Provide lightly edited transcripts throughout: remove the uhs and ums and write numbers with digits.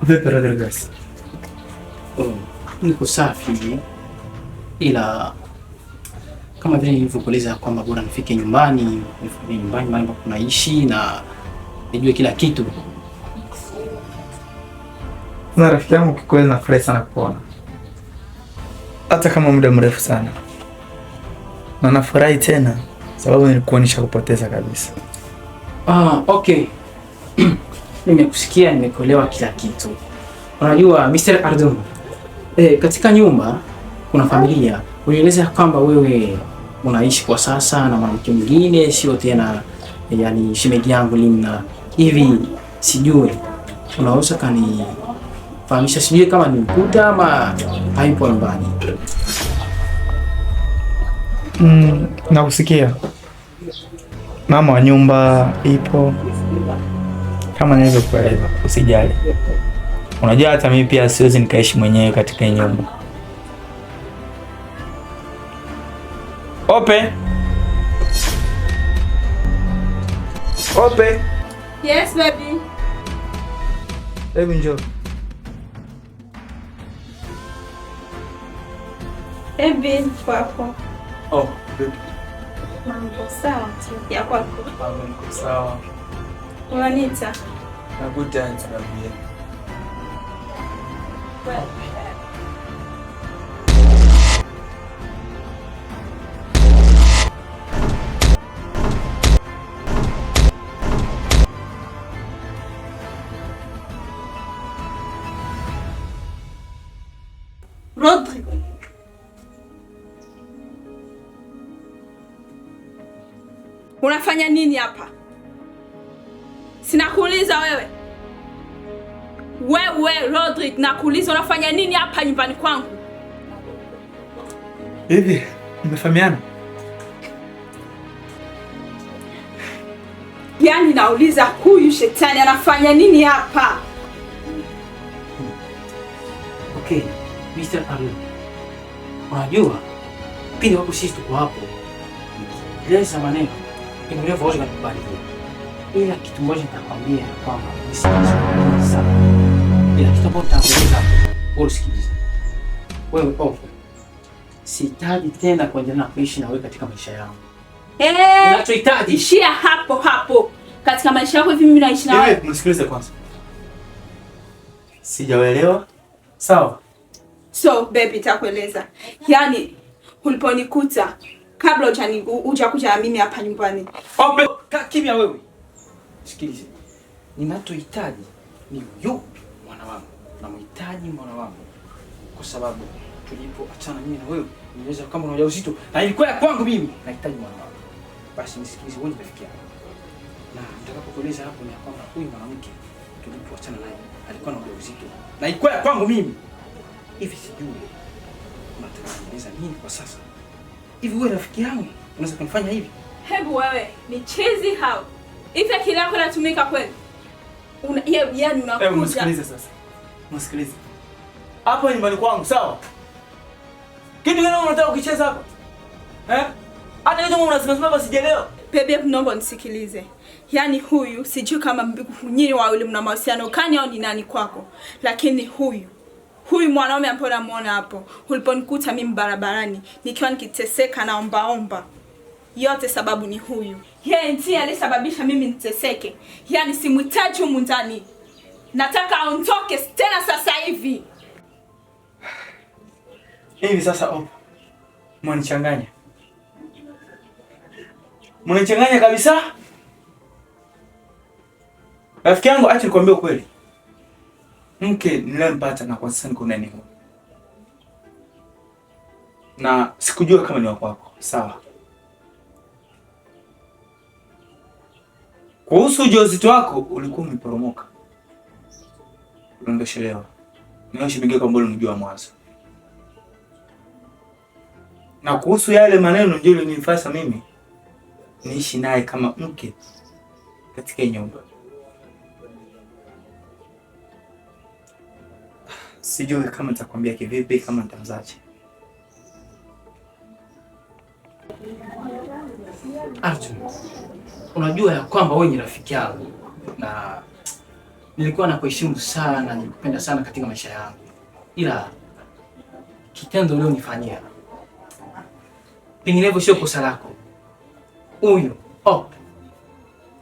Vipi Rodriguez? Niko safi, ila kama vile nilivyokueleza kwamba bora nifike nyumbani, mahali ambapo naishi na nijue kila kitu. Na rafiki yangu, kikweli nafurahi sana kuona, hata kama muda mrefu sana, na nafurahi tena sababu nilikuonyesha kupoteza kabisa. Okay. Nimekusikia, nimekuelewa kila kitu. Unajua Mr. Ardum, katika nyumba kuna familia. Unieleza kwamba wewe unaishi kwa sasa na mwanamke mwingine, sio tena yani shemeji yangu Limna. Hivi sijui unaweza kanifahamisha, sijui kama ni mkuta ama hayupo nyumbani? Nakusikia. Mama wa nyumba ipo kama nilivyokueleza, usijali. Unajua hata mimi pia siwezi nikaishi mwenyewe katika nyumba. Ope. Ope. Yes, baby. Hebu njoo. Baby, kwako. Oh, baby. Mambo sawa tu. Ya kwako. Mambo sawa. Unanita? Nakuja nitabia. Rodri. Unafanya nini hapa? Sinakuuliza wewe. Wewe Rodri, nakuuliza unafanya nini hapa nyumbani kwangu? Hivi, nimefahamiana? Yaani nauliza huyu shetani anafanya nini hapa? Okay, Mr. Ardum. Unajua pili wako sisi tuko hapo. Leza maneno. Ingawa vozi kanibali. Ila kitu moja nitakwambia kwamba usisikilize sana. Ila kitu ambacho nitakueleza hapo, usikilize. Wewe ofu. Sihitaji tena kuendelea na kuishi na wewe katika maisha yangu. Unachohitaji ishia hapo hapo. Katika maisha yako hivi mimi naishi na wewe. Msikilize kwanza. Sijaelewa. Sawa. So baby, takueleza. Yaani uliponikuta kabla hujakuja mimi hapa nyumbani. Ope, kimya wewe. Sikilize. Ninachohitaji ni huyo mwana wangu. Namhitaji mwana wangu. Kwa sababu tulipoachana mimi na wewe, niweza kama una ujauzito na ilikuwa ya kwangu mimi, nahitaji mwana wangu. Basi nisikilize wewe nimefikia. Na nitakapokueleza hapo ni kwamba huyu mwanamke tulipoachana naye alikuwa na ujauzito na ilikuwa ya kwangu mimi. Hivi sijui unataka kunieleza nini kwa sasa? Hivi wewe rafiki yangu unaweza kunifanya hivi? Hebu wewe ni chizi hao. Hivi akili yako inatumika kweli? Yaani unakuja. Hebu msikilize sasa. Msikilize. Hapo nyumbani kwangu, sawa? Kitu gani unataka kucheza hapa? Hata kama unasema basi sijaelewa. Baby, naomba nisikilize. Yaani huyu sijui kama nyinyi wawili mna mahusiano kani au ni nani kwako. Lakini huyu mwanaume ambaye unamuona hapo, uliponikuta mimi barabarani nikiwa nikiteseka na omba. Yote sababu ni huyu. Yeye ndiye alisababisha mimi niteseke. Yaani simhitaji humu ndani. Nataka aondoke tena sasa hivi. Hivi sasa mwanichanganya. Mwanichanganya kabisa. Rafiki yangu, acha nikwambie ukweli. Mke nilempata na kwa sasa niko naye huko. Na sikujua kama ni wako wako. Sawa. Kuhusu ujauzito wako ulikuwa umeporomoka. Unandoshelewa. Ninashibingia kwa mbona unajua mwanzo. Na kuhusu yale maneno ndio ulinifanya mimi niishi naye kama mke katika nyumba. Sijui kama nitakwambia kivipi, kama nitamzaje. Arjun, unajua ya kwamba wewe ni rafiki yangu na nilikuwa nakuheshimu sana, nilikupenda sana katika maisha yangu. Ila kitendo leo nifanyia, penginevyo sio kosa lako. Huyo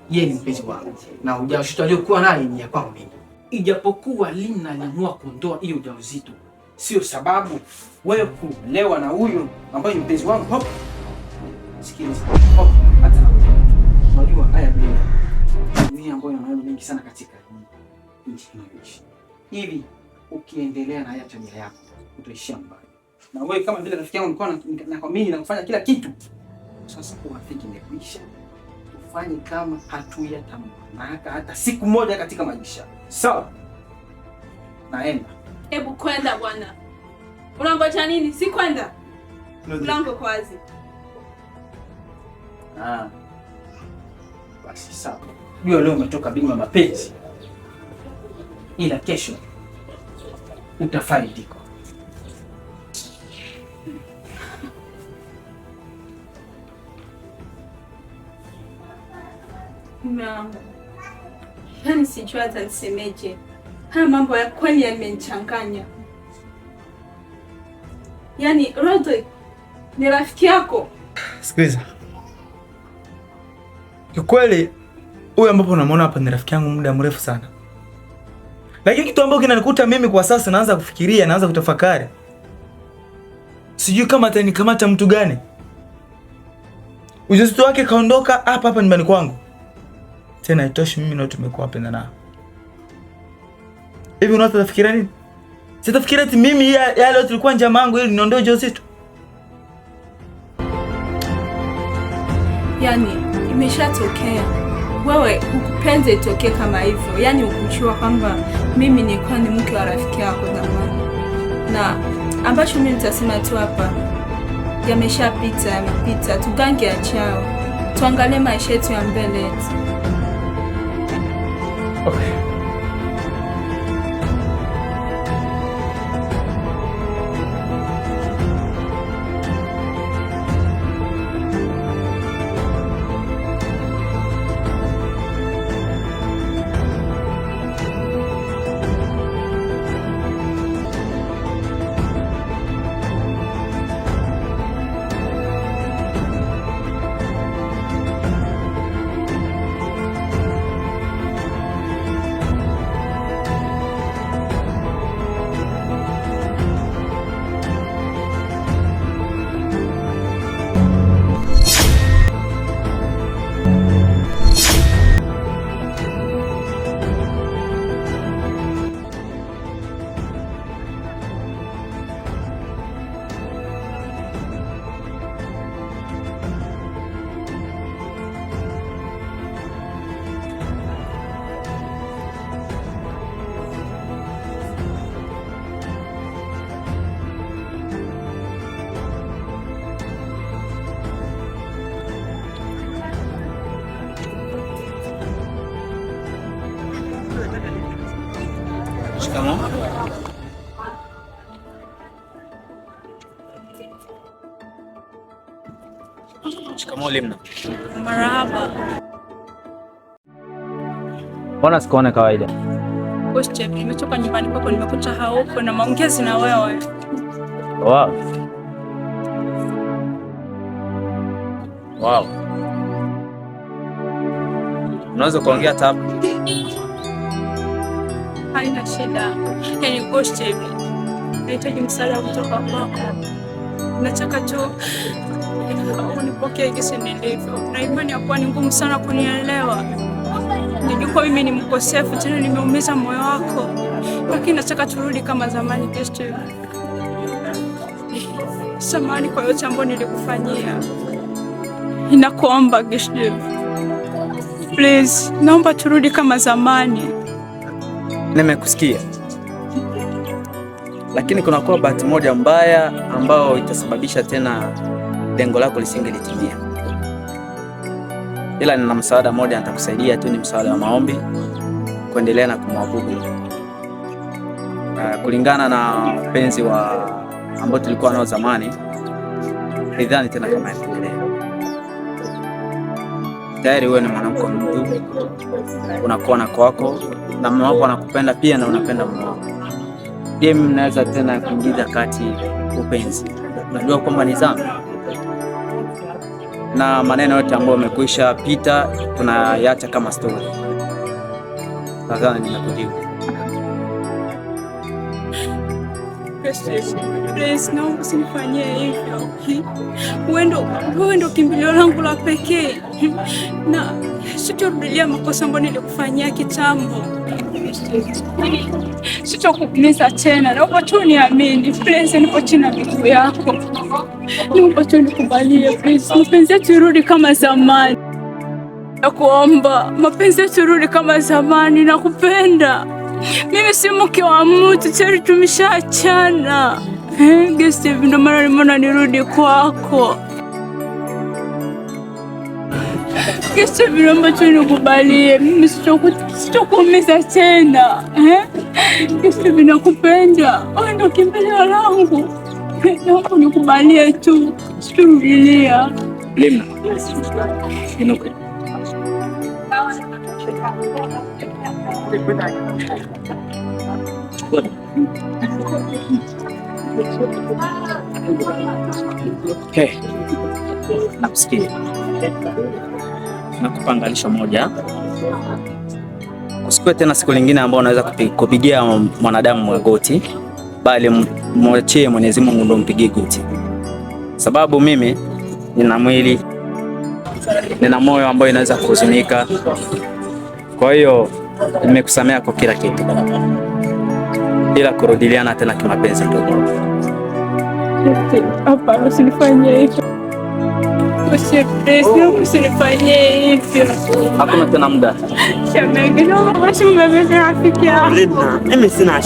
yeye ni mpenzi wangu na ujauzito aliokuwa naye ni ya kwangu mimi. Ijapokuwa Lina aliamua kuondoa hiyo ujauzito, sio sababu wewe kulewa na huyo ambaye ni mpenzi wangu. Sikiliza. Hata unajua haya dunia ambayo ina mambo mengi sana katika nchi tunayoishi. Hivi ukiendelea na haya tabia yako utaishia mbali. Na wewe kama vile rafiki yangu nilikuwa nakwamini na kufanya kila kitu. Sasa urafiki umekwisha. Ufanye kama hatuyatamaka hata siku moja katika maisha. Sawa? Naenda. Hebu kwenda bwana. Unangoja nini? Si kwenda. Mlango kwa wazi. Basi sawa. Jua leo umetoka bingwa mapenzi. Ila kesho utafaidika. Yaani sijui hata nisemeje. Haya mambo ya kweli yamenichanganya. Yaani Rodrick ni rafiki yako. Sikiliza. Kikweli huyu ambapo unamwona hapa ni rafiki yangu muda mrefu sana. Lakini kitu ambacho kinanikuta mimi kwa sasa, naanza kufikiria, naanza kutafakari. Sijui kama atanikamata mtu gani. Ujauzito wake kaondoka hapa nyumbani kwangu. Tena itoshi mimi na tumekuwa wapenda nao. Hivi unafikiria nini? Sitafikiria eti mimi yale yote tulikuwa njama yangu ili niondoe ujauzito. Yaani imeshatokea. Wewe ukupende itokee kama hivyo. Yaani ukujua kwamba mimi nilikuwa ni mke wa rafiki yako zamani. Na ambacho mimi nitasema tu hapa, yamepita, tugange achao. Tuangalie maisha yetu ya mbele. Okay. Shikamoo. Shikamoo Limna. Marahaba. Mbona sikuone kawaida? Boss, nimetoka nyumbani kwako, nimekuta haupo na maongezi na wewe. Wow. Wow. Unaweza kuongea tabu? Haina shida. Yaani boss, nahitaji msaada kutoka kwako. Nataka tu unipokee jinsi nilivyo. Na imani ya kuwa ni ngumu sana kunielewa. Nijua mimi ni mkosefu, tena nimeumiza moyo wako. Lakini nataka turudi kama zamani kesho. Samahani kwa yote ambayo nilikufanyia. Ninakuomba kesho. Please, naomba turudi kama zamani. Nimekusikia. Lakini kuna kwa bahati moja mbaya ambao itasababisha tena lengo lako lisingelitimia. Ila nina msaada mmoja nitakusaidia tu, ni msaada wa maombi, kuendelea na kumwabudu. Kulingana na penzi wa ambao tulikuwa nao zamani, nidhani tena kama endelea. tayari wewe ni mwanamke mtu, unakuwa na kwako na mume wako anakupenda pia na unapenda mume wako. Je, mimi naweza tena kuingiza kati upenzi? Unajua kwamba ni dhambi na maneno yote ambayo yamekwisha pita tunayaacha kama story. Nadhani ninakujibu. Please, naomba usinifanyie hivyo. Wewe ndo kimbilio langu la pekee, na sitarudia makosa ambayo nilikufanyia kitambo. Sitakuumiza tena, naomba tu niamini. Please, nipo chini ya miguu yako. Naomba tu nikubalie please. Mapenzi yetu yarudi kama zamani. Nakuomba, mapenzi yetu yarudi kama zamani. Nakupenda. Mimi si mke wa mtu, tayari tumeshaachana. Steve, ndo maana nimeona nirudi kwako. Steve, naomba tu nikubalie. Mimi sitakuumiza tena. Steve, nakupenda. Wewe ndo kimbilio langu. Naomba nikubalie tu. Sitarudia. Lima. Okay. Nakusikia. Nakupangalisha moja. Usikue tena siku lingine ambao unaweza kupigia mwanadamu magoti, bali mwachie Mwenyezi Mungu ndo mpigie goti. Sababu mimi nina mwili, nina moyo ambao inaweza kuhuzunika. Kwa hiyo nimekusamea kwa kila kitu, bila kurudiliana tena kimapenzi ndogo. Hapa usinifanyie hivyo. Usinifanyie hivyo. Hakuna tena muda. Mimi sina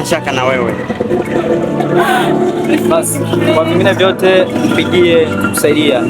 shaka na wewe. Basi kwa vingine vyote mpigie kusaidia.